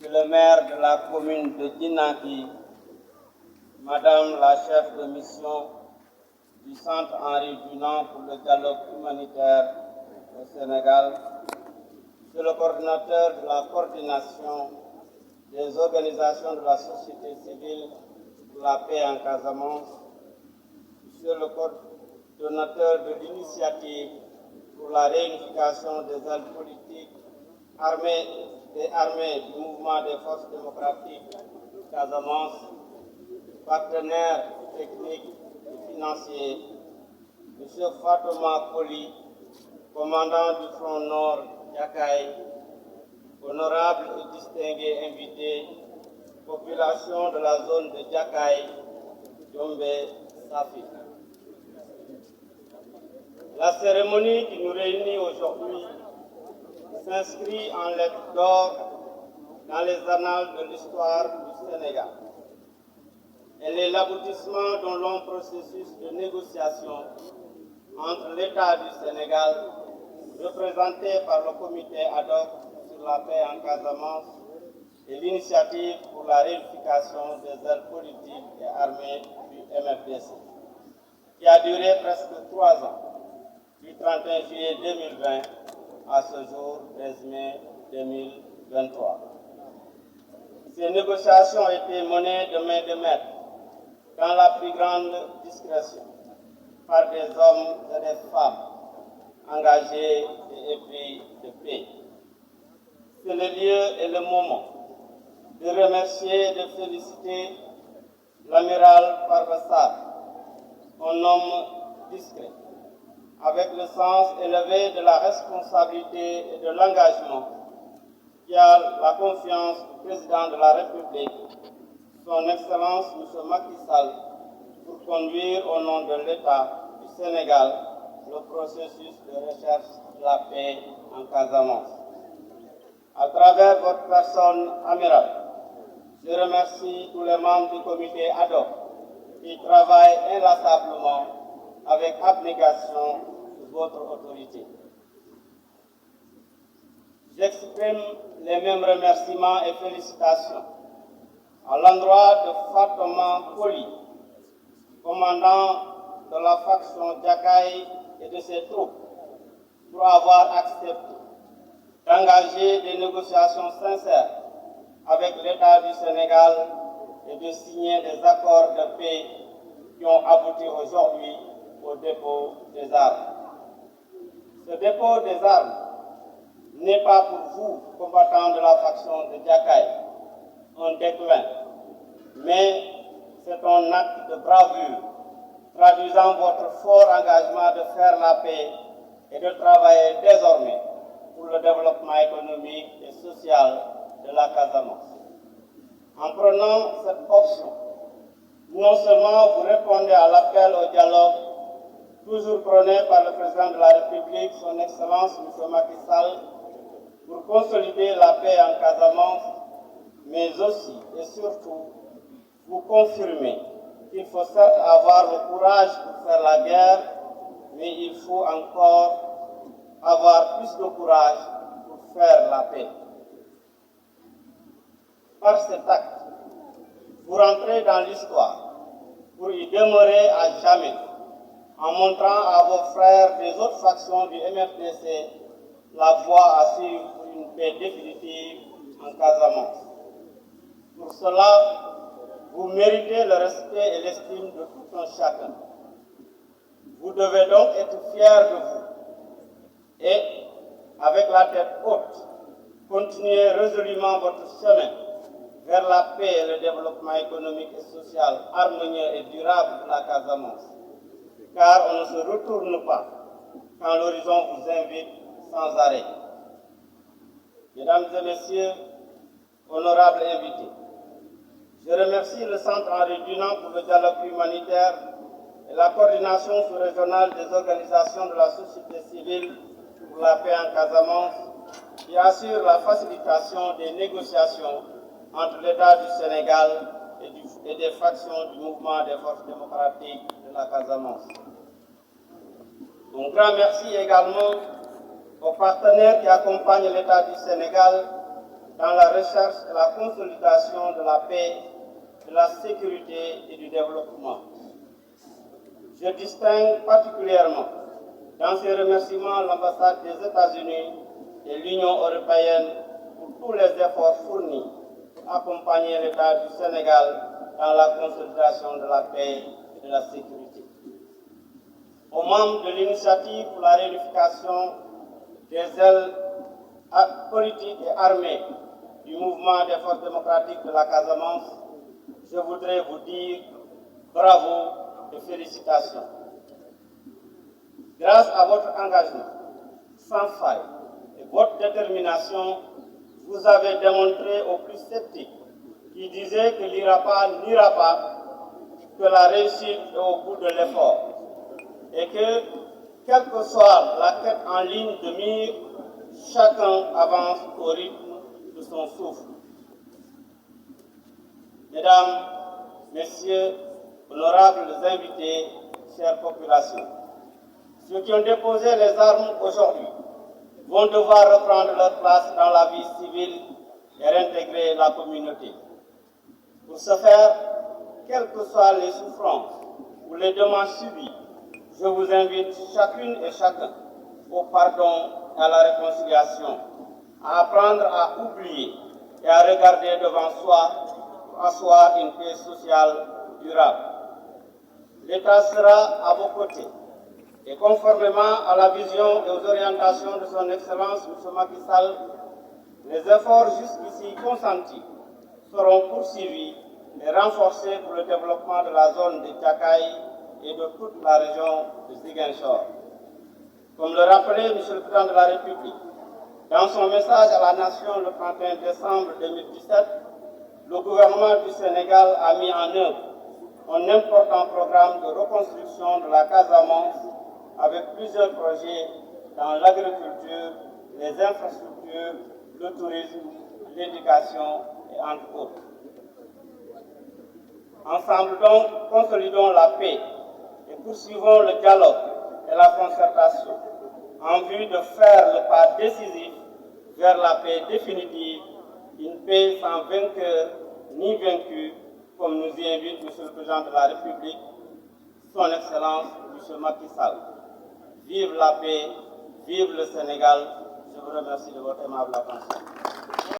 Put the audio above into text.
Monsieur le maire de la commune de Djinaki, Madame la chef de mission du Centre Henri Dunant pour le dialogue humanitaire au Sénégal, Monsieur le coordinateur de la coordination des organisations de la société civile pour la paix en Casamance, Monsieur le coordonnateur de l'initiative pour la réunification des ailes politiques armées du mouvement des forces démocratiques de Casamance, partenaires techniques et financiers, M. Fatouma Koli, commandant du Front Nord Yakaï, honorables et distingués invités, population de la zone de Yakaï, Djombe, Safi. La cérémonie qui nous réunit aujourd'hui s'inscrit en lettres d'or dans les annales de l'histoire du Sénégal. Elle est l'aboutissement d'un long processus de négociation entre l'État du Sénégal, représenté par le comité ad hoc sur la paix en Casamance, et l'initiative pour la réunification des ailes politiques et armées du MFDC, qui a duré presque 3 ans, du 31 juillet 2020 à ce jour 13 mai 2023. Ces négociations ont été menées de main de maître dans la plus grande discrétion par des hommes et des femmes engagés et épris de paix. C'est le lieu et le moment de remercier et de féliciter l'amiral Parbassar, un homme discret, avec le sens élevé de la responsabilité et de l'engagement, qui a la confiance du président de la République, son Excellence M. Macky Sall, pour conduire au nom de l'État du Sénégal le processus de recherche de la paix en Casamance. À travers votre personne, amiral, je remercie tous les membres du comité ad hoc qui travaillent inlassablement avec abnégation sous votre autorité. J'exprime les mêmes remerciements et félicitations à l'endroit de Fatouma Koli, commandant de la faction Yakaï et de ses troupes, pour avoir accepté d'engager des négociations sincères avec l'État du Sénégal et de signer des accords de paix qui ont abouti aujourd'hui au dépôt des armes. Ce dépôt des armes n'est pas pour vous, combattants de la faction de Yakaï, un déclin, mais c'est un acte de bravoure, traduisant votre fort engagement de faire la paix et de travailler désormais pour le développement économique et social de la Casamance. En prenant cette option, non seulement vous répondez à l'appel au dialogue toujours prôné par le président de la République, son Excellence M. Macky Sall, pour consolider la paix en Casamance, mais aussi et surtout vous confirmez qu'il faut certes avoir le courage pour faire la guerre, mais il faut encore avoir plus de courage pour faire la paix. Par cet acte, vous rentrez dans l'histoire pour y demeurer à jamais, en montrant à vos frères des autres factions du MFDC la voie à suivre pour une paix définitive en Casamance. Pour cela, vous méritez le respect et l'estime de tout un chacun. Vous devez donc être fiers de vous et, avec la tête haute, continuer résolument votre chemin vers la paix et le développement économique et social harmonieux et durable de la Casamance. Car on ne se retourne pas quand l'horizon vous invite sans arrêt. Mesdames et messieurs, honorables invités, je remercie le Centre Henri Dunant pour le dialogue humanitaire et la coordination sous-régionale des organisations de la société civile pour la paix en Casamance, qui assure la facilitation des négociations entre l'État du Sénégal et des factions du mouvement des forces démocratiques de la Casamance. Un grand merci également aux partenaires qui accompagnent l'État du Sénégal dans la recherche et la consolidation de la paix, de la sécurité et du développement. Je distingue particulièrement dans ces remerciements l'ambassade des États-Unis et l'Union européenne pour tous les efforts fournis pour accompagner l'État du Sénégal dans la consolidation de la paix et de la sécurité. Aux membres de l'initiative pour la réunification des ailes politiques et armées du mouvement des forces démocratiques de la Casamance, je voudrais vous dire bravo et félicitations. Grâce à votre engagement sans faille et votre détermination, vous avez démontré aux plus sceptiques qui disaient que l'IRAPA n'ira pas, que la réussite est au bout de l'effort et que, quelle que soit la quête en ligne de mire, chacun avance au rythme de son souffle. Mesdames, Messieurs, honorables invités, chères populations, ceux qui ont déposé les armes aujourd'hui vont devoir reprendre leur place dans la vie civile et réintégrer la communauté. Pour ce faire, quelles que soient les souffrances ou les dommages subis, je vous invite chacune et chacun au pardon et à la réconciliation, à apprendre à oublier et à regarder devant soi pour asseoir une paix sociale durable. L'État sera à vos côtés et conformément à la vision et aux orientations de son Excellence M. Macky Sall, les efforts jusqu'ici consentis seront poursuivis et renforcés pour le développement de la zone de Tchakaï et de toute la région de Ziguinchor. Comme le rappelait M. le Président de la République dans son message à la Nation le 31 décembre 2017, le gouvernement du Sénégal a mis en œuvre un important programme de reconstruction de la Casamance avec plusieurs projets dans l'agriculture, les infrastructures, le tourisme, l'éducation et entre autres. Ensemble donc, consolidons la paix et poursuivons le dialogue et la concertation en vue de faire le pas décisif vers la paix définitive, une paix sans vainqueur ni vaincu, comme nous y invite M. le Président de la République, son Excellence M. Macky Sall. Vive la paix, vive le Sénégal. Je vous remercie de votre aimable attention.